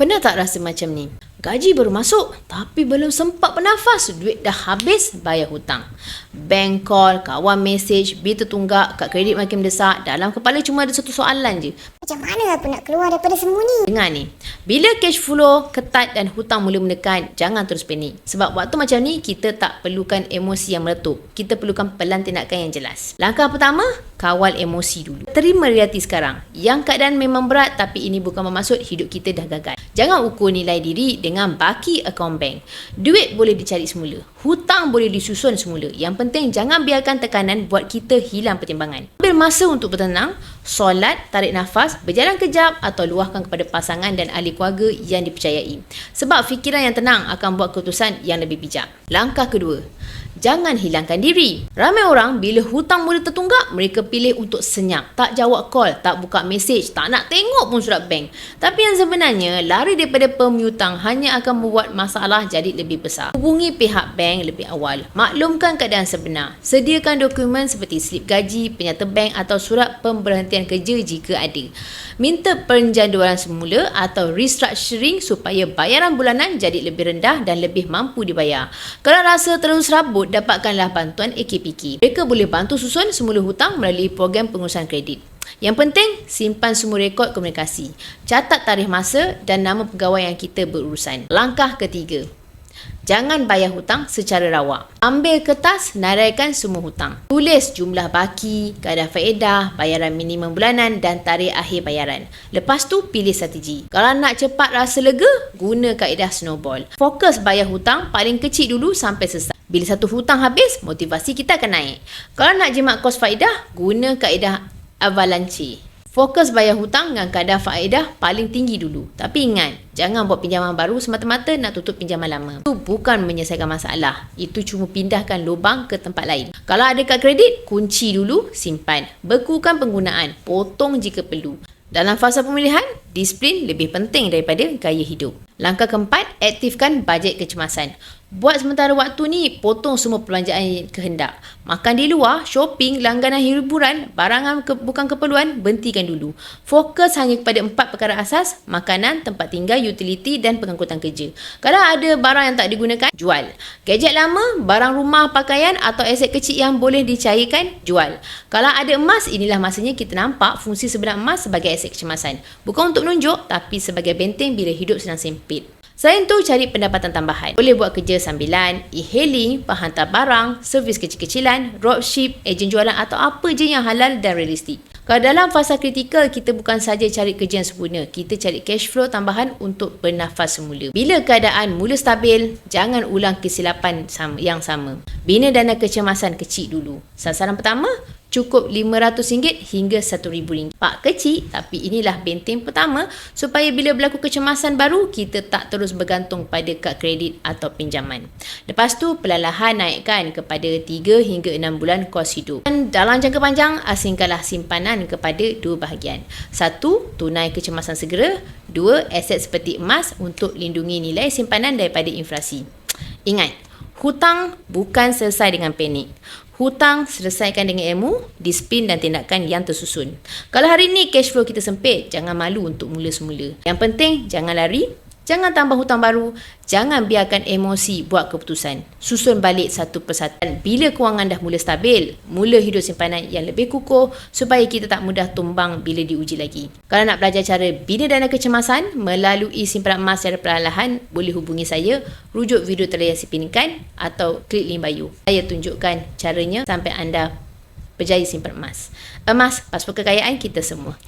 Pernah tak rasa macam ni? Gaji baru masuk tapi belum sempat bernafas, duit dah habis bayar hutang. Bank call, kawan mesej, bil tertunggak, kad kredit makin mendesak. Dalam kepala cuma ada satu soalan je. Macam mana aku nak keluar daripada semua ni? Dengar ni, bila cash flow ketat dan hutang mula menekan, jangan terus panik. Sebab waktu macam ni, kita tak perlukan emosi yang meletup. Kita perlukan pelan tindakan yang jelas. Langkah pertama, kawal emosi dulu. Terima realiti sekarang. Yang keadaan memang berat, tapi ini bukan bermaksud hidup kita dah gagal. Jangan ukur nilai diri dengan baki akaun bank. Duit boleh dicari semula. Hutang boleh disusun semula. Yang penting jangan biarkan tekanan buat kita hilang pertimbangan. Ambil masa untuk bertenang, solat, tarik nafas, berjalan kejap atau luahkan kepada pasangan dan ahli keluarga yang dipercayai. Sebab fikiran yang tenang akan buat keputusan yang lebih bijak. Langkah kedua, jangan hilangkan diri. Ramai orang bila hutang mula tertunggak, mereka pilih untuk senyap. Tak jawab call, tak buka mesej, tak nak tengok pun surat bank. Tapi yang sebenarnya, lari daripada pemiutang hanya akan membuat masalah jadi lebih besar. Hubungi pihak bank lebih awal. Maklumkan keadaan sebenar. Sediakan dokumen seperti slip gaji, penyata bank atau surat pemberhentian kerja jika ada. Minta penjadualan semula atau restructuring supaya bayaran bulanan jadi lebih rendah dan lebih mampu dibayar. Kalau rasa terlalu serabut, dapatkanlah bantuan AKPK. Mereka boleh bantu susun semula hutang melalui program pengurusan kredit. Yang penting, simpan semua rekod komunikasi. Catat tarikh masa dan nama pegawai yang kita berurusan. Langkah ketiga, jangan bayar hutang secara rawak. Ambil kertas, naraikan semua hutang. Tulis jumlah baki, kadar faedah, bayaran minimum bulanan dan tarikh akhir bayaran. Lepas tu, pilih strategi. Kalau nak cepat rasa lega, guna kaedah snowball. Fokus bayar hutang paling kecil dulu sampai selesai. Bila satu hutang habis, motivasi kita akan naik. Kalau nak jimat kos faedah, guna kaedah avalanche. Fokus bayar hutang dengan kadar faedah paling tinggi dulu. Tapi ingat, jangan buat pinjaman baru semata-mata nak tutup pinjaman lama. Itu bukan menyelesaikan masalah. Itu cuma pindahkan lubang ke tempat lain. Kalau ada kad kredit, kunci dulu, simpan. Bekukan penggunaan, potong jika perlu. Dalam fasa pemilihan, disiplin lebih penting daripada gaya hidup. Langkah keempat, aktifkan bajet kecemasan. Buat sementara waktu ni, potong semua perbelanjaan kehendak. Makan di luar, shopping, langganan hiburan, barangan bukan keperluan, berhentikan dulu. Fokus hanya kepada 4 perkara asas: makanan, tempat tinggal, utiliti dan pengangkutan kerja. Kalau ada barang yang tak digunakan, jual. Gadget lama, barang rumah, pakaian atau aset kecil yang boleh dicairkan, jual. Kalau ada emas, inilah masanya kita nampak fungsi sebenar emas sebagai aset kecemasan. Bukan untuk menunjuk, tapi sebagai benteng bila hidup sedang sempit. Selain tu, cari pendapatan tambahan. Boleh buat kerja sambilan, e-hailing, penghantar barang, servis kecil-kecilan, dropship, ejen jualan atau apa je yang halal dan realistik. Kalau dalam fasa kritikal, kita bukan saja cari kerja yang sempurna, kita cari cash flow tambahan untuk bernafas semula. Bila keadaan mula stabil, jangan ulang kesilapan yang sama. Bina dana kecemasan kecil dulu. Sasaran pertama, cukup RM500 hingga RM1,000. Pak kecil, tapi inilah benteng pertama supaya bila berlaku kecemasan baru, kita tak terus bergantung pada kad kredit atau pinjaman. Lepas tu, perlahan-lahan naikkan kepada 3 hingga 6 bulan kos hidup. Dan dalam jangka panjang, asingkanlah simpanan kepada 2 bahagian. 1. Tunai kecemasan segera. 2. Aset seperti emas untuk lindungi nilai simpanan daripada inflasi. Ingat, hutang bukan selesai dengan panik. Hutang selesaikan dengan ilmu, disiplin dan tindakan yang tersusun. Kalau hari ni cash flow kita sempit, jangan malu untuk mula semula. Yang penting, jangan lari, jangan tambah hutang baru, jangan biarkan emosi buat keputusan. Susun balik satu persatu. Bila kewangan dah mula stabil, mula hidup simpanan yang lebih kukuh supaya kita tak mudah tumbang bila diuji lagi. Kalau nak belajar cara bina dana kecemasan melalui simpanan emas secara perlahan, boleh hubungi saya, rujuk video telah yang saya pinkan atau klik link bio. Saya tunjukkan caranya sampai anda berjaya simpan emas. Emas, pasport kekayaan kita semua.